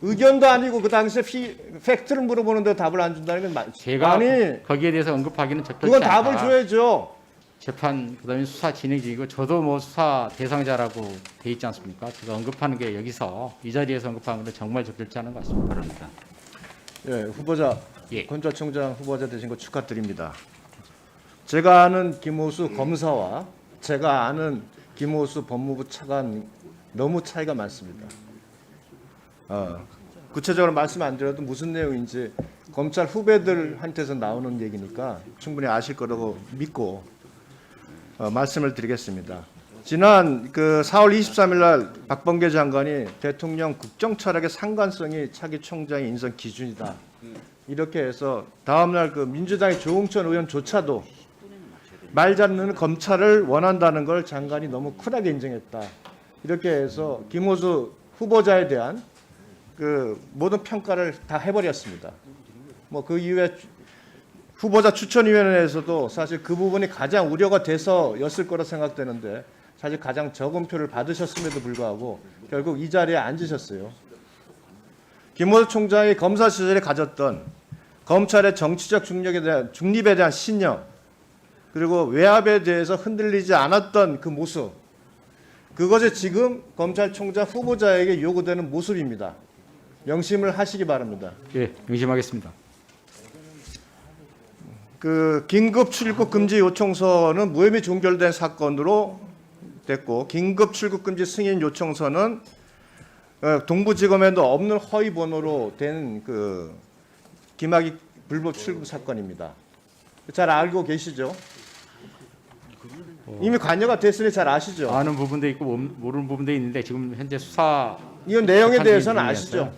의견도 아니고 그 당시에 팩트를 물어보는데 답을 안 준다는 건 제가 아니 거기에 대해서 언급하기는 적절치 그건 않다. 답을 줘야죠. 재판 그다음에 수사 진행 중이고 저도 뭐 수사 대상자라고 돼 있지 않습니까? 제가 언급하는 게 여기서 이 자리에서 언급하는 건 정말 적절치 않은 것 같습니다. 바랍니다. 예, 후보자 예. 검찰총장 후보자 되신 거 축하드립니다. 제가 아는 김호수 검사와 제가 아는 김호수 법무부 차관 너무 차이가 많습니다. 구체적으로 말씀 안 드려도 무슨 내용인지 검찰 후배들한테서 나오는 얘기니까 충분히 아실 거라고 믿고 말씀을 드리겠습니다. 지난 그 4월 23일 날 박범계 장관이 대통령 국정 철학의 상관성이 차기 총장의 인선 기준이다. 이렇게 해서 다음 날 그 민주당의 조홍천 의원조차도 말 잡는 검찰을 원한다는 걸 장관이 너무 쿨하게 인정했다. 이렇게 해서 김호수 후보자에 대한 그 모든 평가를 다 해버렸습니다. 뭐 그 이후에 후보자 추천위원회에서도 사실 그 부분이 가장 우려가 돼서였을 거라 생각되는데 사실 가장 적은 표를 받으셨음에도 불구하고 결국 이 자리에 앉으셨어요. 김호수 총장이 검사 시절에 가졌던 검찰의 정치적 중립에 대한 신념 그리고 외압에 대해서 흔들리지 않았던 그 모습 그것이 지금 검찰총장 후보자에게 요구되는 모습입니다. 명심을 하시기 바랍니다. 예, 명심하겠습니다. 그 긴급 출국 금지 요청서는 무혐의 종결된 사건으로 됐고 긴급 출국 금지 승인 요청서는 동부지검에도 없는 허위 번호로 된 그 김학의 불법 출국 사건입니다. 잘 알고 계시죠? 이미 관여가 됐으니 잘 아시죠? 아는 부분도 있고 모르는 부분도 있는데 지금 현재 수사 이건 내용에 재판 대해서는 중이어서요. 아시죠?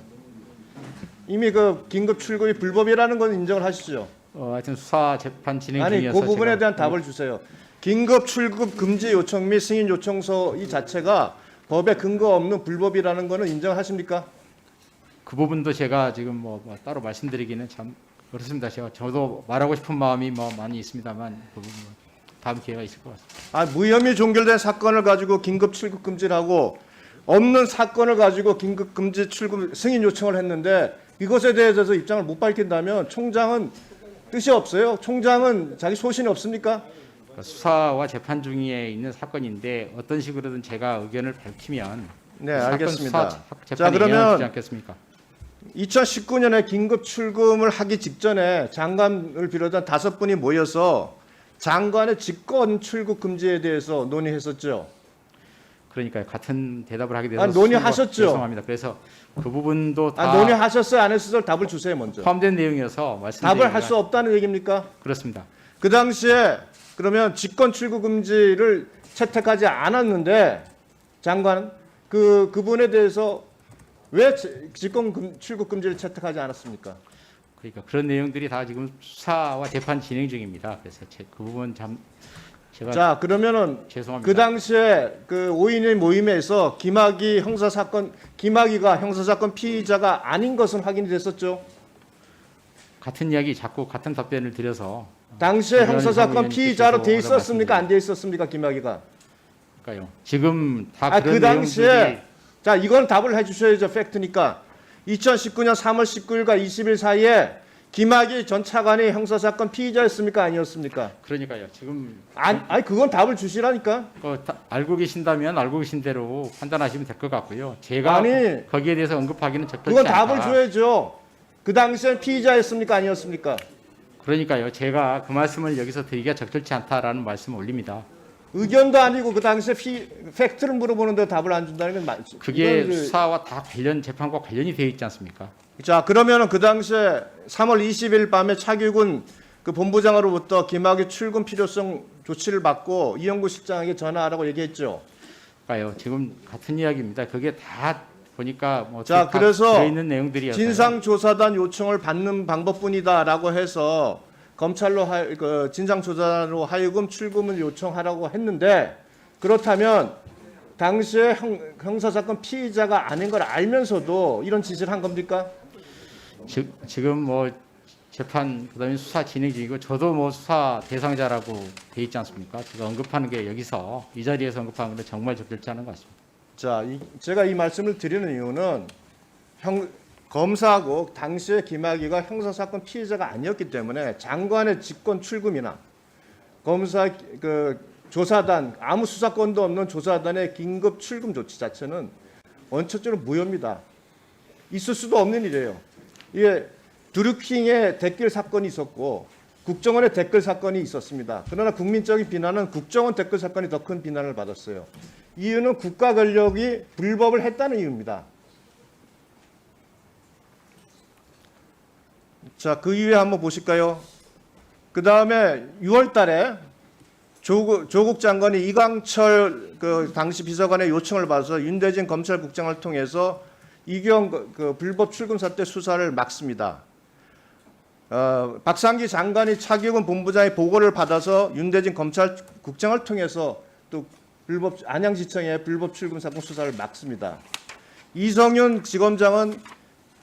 이미 그 긴급 출국이 불법이라는 건 인정을 하시죠? 하여튼 수사 재판 진행 아니 중이어서 그 부분에 제가 대한 답을 주세요. 긴급 출국 금지 요청 및 승인 요청서 이 자체가 법에 근거 없는 불법이라는 거는 인정하십니까? 그 부분도 제가 지금 뭐 따로 말씀드리기는 참 그렇습니다. 저도 말하고 싶은 마음이 뭐 많이 있습니다만 그 부분은 다음 기회가 있을 것 같습니다. 무혐의 종결된 사건을 가지고 긴급 출국 금지를 하고 없는 사건을 가지고 긴급 금지 출국 승인 요청을 했는데 이것에 대해서 입장을 못 밝힌다면 총장은 뜻이 없어요. 총장은 자기 소신이 없습니까? 수사와 재판 중에 있는 사건인데 어떤 식으로든 제가 의견을 밝히면 네, 사건 알겠습니다. 수사 자, 재판에 영향을 그러면 주지 않겠습니까? 2019년에 긴급 출금을 하기 직전에 장관을 비롯한 5분이 모여서 장관의 직권 출국 금지에 대해서 논의했었죠. 그러니까요. 같은 대답을 하게 돼서 논의하셨죠? 죄송합니다. 그래서 그 부분도 다 논의하셨어요? 안 했어요? 답을 주세요 먼저. 포함된 내용이어서 말씀드리기가 답을 할 수 없다는 얘기입니까? 그렇습니다. 그 당시에 그러면 직권 출국 금지를 채택하지 않았는데 장관은 그분에 대해서 왜 직권 출국 금지를 채택하지 않았습니까? 그러니까 그런 내용들이 다 지금 수사와 재판 진행 중입니다. 그래서 그 부분 제가 자, 그러면은 죄송합니다. 그 당시에 그 5인의 모임에서 김학의가 형사사건 피의자가 아닌 것은 확인이 됐었죠. 같은 이야기 자꾸 같은 답변을 드려서 당시에 그런 형사사건 상황이니까 피의자로 돼 죄송하다고 있었습니까? 안 돼 있었습니까? 김학의가. 말씀드릴까요? 지금 다 그런 그 당시에 내용들이 자, 이건 답을 해주셔야죠. 팩트니까. 2019년 3월 19일과 20일 사이에 김학의 전 차관이 형사사건 피의자였습니까? 아니었습니까? 그러니까요. 지금 아니 그건 답을 주시라니까. 알고 계신다면 알고 계신 대로 판단하시면 될 것 같고요. 제가 아니, 거기에 대해서 언급하기는 적절치 그건 않다. 답을 줘야죠. 그 당시에 피의자였습니까? 아니었습니까? 그러니까요. 제가 그 말씀을 여기서 드리기가 적절치 않다라는 말씀을 올립니다. 의견도 아니고 그 당시에 팩트를 물어보는데 답을 안 준다는 건 그게 이건 수사와 다 재판과 관련이 되어 있지 않습니까? 자, 그러면은 그 당시에 3월 20일 밤에 차기군 그 본부장으로부터 김학의 출근 필요성 조치를 받고 이영구 실장에게 전화하라고 얘기했죠. 그러니까요. 지금 같은 이야기입니다. 그게 다 보니까 뭐 자, 다 그래서 들어있는 내용들이어서 진상조사단 요청을 받는 방법뿐이다라고 해서 검찰로 진상조사단으로 하여금 출금을 요청하라고 했는데 그렇다면 당시에 형사사건 피의자가 아닌 걸 알면서도 이런 지시를 한 겁니까? 지금 뭐 재판 그다음에 수사 진행 중이고 저도 뭐 수사 대상자라고 돼 있지 않습니까? 제가 언급하는 게 여기서 이 자리에서 언급하는 건 정말 적절치 않은 것 같습니다. 자, 제가 이 말씀을 드리는 이유는 검사하고 당시에 김학의가 형사사건 피해자가 아니었기 때문에 장관의 직권 출금이나 검사 그 조사단 아무 수사권도 없는 조사단의 긴급 출금 조치 자체는 원칙적으로 무효입니다. 있을 수도 없는 일이에요. 이게 드루킹의 댓글 사건이 있었고 국정원의 댓글 사건이 있었습니다. 그러나 국민적인 비난은 국정원 댓글 사건이 더 큰 비난을 받았어요. 이유는 국가 권력이 불법을 했다는 이유입니다. 자, 그 이후에 한번 보실까요? 그 다음에 6월 달에 조국 장관이 이광철 그 당시 비서관의 요청을 받아서 윤대진 검찰국장을 통해서 이경 그 불법 출금 사태 수사를 막습니다. 박상기 장관이 차기훈 본부장의 보고를 받아서 윤대진 검찰국장을 통해서 또 불법 안양지청의 불법 출금 사건 수사를 막습니다. 이성윤 지검장은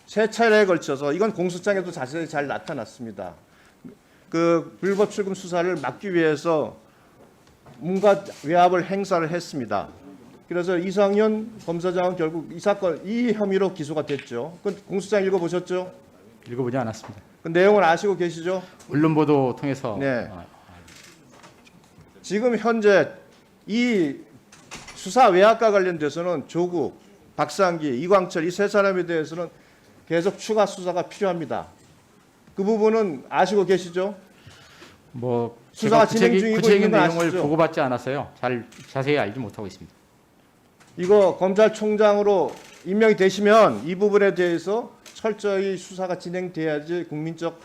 세 차례에 걸쳐서 이건 공소장에도 자세히 잘 나타났습니다. 그 불법 출금 수사를 막기 위해서 뭔가 외압을 행사를 했습니다. 그래서 이성윤 검사장은 결국 이 사건 이 혐의로 기소가 됐죠. 그 공소장 읽어보셨죠? 읽어보지 않았습니다. 그 내용을 아시고 계시죠? 언론 보도 통해서 네. 지금 현재 이 수사 외압과 관련돼서는 조국, 박상기, 이광철 이 세 사람에 대해서는 계속 추가 수사가 필요합니다. 그 부분은 아시고 계시죠? 뭐 수사가 제가 진행 중이고 구체적인 있는 거 내용을 아시죠? 보고받지 않아서요. 잘 자세히 알지 못하고 있습니다. 이거 검찰총장으로 임명이 되시면 이 부분에 대해서 철저히 수사가 진행돼야지 국민적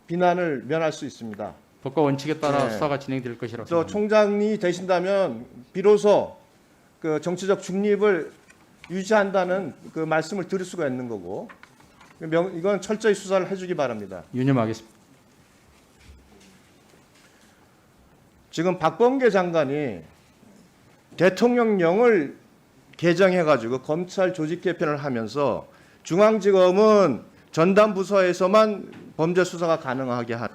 비난을 면할 수 있습니다. 법과 원칙에 따라 네. 수사가 진행될 것이라고 또 생각합니다. 총장이 되신다면 비로소 그 정치적 중립을 유지한다는 그 말씀을 드릴 수가 있는 거고 이건 철저히 수사를 해주기 바랍니다. 유념하겠습니다. 지금 박범계 장관이 대통령령을 개정해가지고 검찰 조직 개편을 하면서 중앙지검은 전담 부서에서만 범죄 수사가 가능하게 한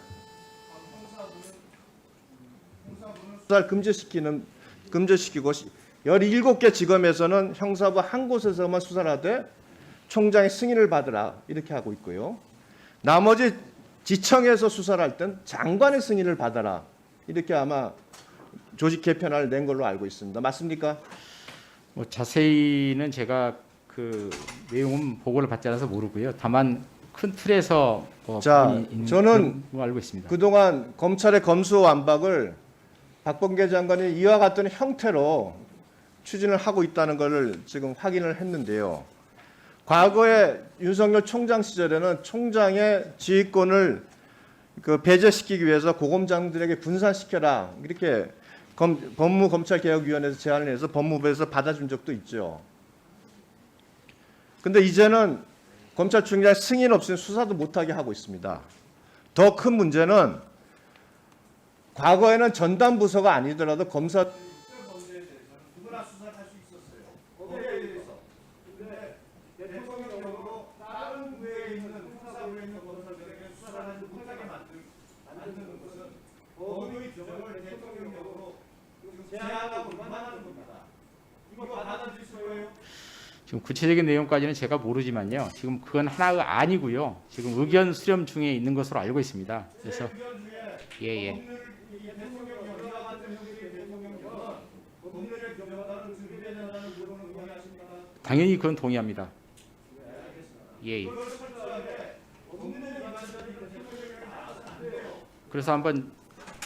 수사를 금지시키고 17개 지검에서는 형사부 한 곳에서만 수사를 하되 총장의 승인을 받으라 이렇게 하고 있고요. 나머지 지청에서 수사를 할 땐 장관의 승인을 받아라 이렇게 아마 조직 개편안을 낸 걸로 알고 있습니다. 맞습니까? 뭐 자세히는 제가 그 내용은 보고를 받지 않아서 모르고요. 다만 큰 틀에서 자, 부분이 있는 저는 걸로 알고 있습니다. 그동안 검찰의 검수완박을 박범계 장관이 이와 같은 형태로 추진을 하고 있다는 것을 지금 확인을 했는데요. 과거에 윤석열 총장 시절에는 총장의 지휘권을 그 배제시키기 위해서 고검장들에게 분산시켜라 이렇게 법무검찰개혁위원회에서 제안을 해서 법무부에서 받아준 적도 있죠. 근데 이제는 검찰총장 승인 없이는 수사도 못하게 하고 있습니다. 더 큰 문제는 과거에는 전담 부서가 아니더라도 검사 누구나 수사를 할 수 있었어요. 거기에 대해서. 근데 대통령령으로 다른 부에 있는 수사부에 있는 검사들에게 수사를 하지 못하게 만드는 것은 법의 규정을 대통령령으로 제한하고 위반하는 겁니다. 이거 받아들이실 거예요? 지금 구체적인 내용까지는 제가 모르지만요. 지금 그건 하나가 아니고요. 지금 의견 수렴 중에 있는 것으로 알고 있습니다. 그래서 예. 당연히 그건 동의합니다. 예. 그래서 한번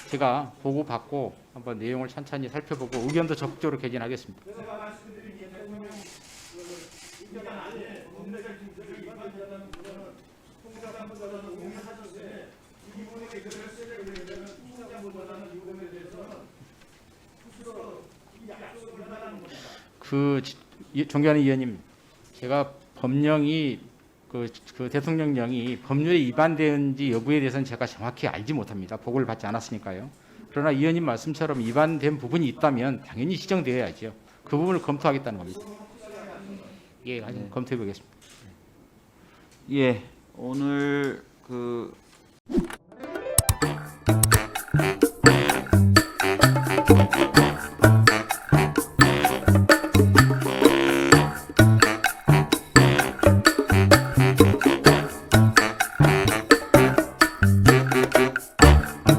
제가 보고 받고 한번 내용을 찬찬히 살펴보고 의견도 적극적으로 개진하겠습니다. 존경하는 의원님, 제가 법령이 그 대통령령이 법률에 위반되는지 여부에 대해서는 제가 정확히 알지 못합니다. 보고를 받지 않았으니까요. 그러나 의원님 말씀처럼 위반된 부분이 있다면 당연히 지정되어야죠. 그 부분을 검토하겠다는 겁니다. 예, 검토해 보겠습니다. 예, 오늘 그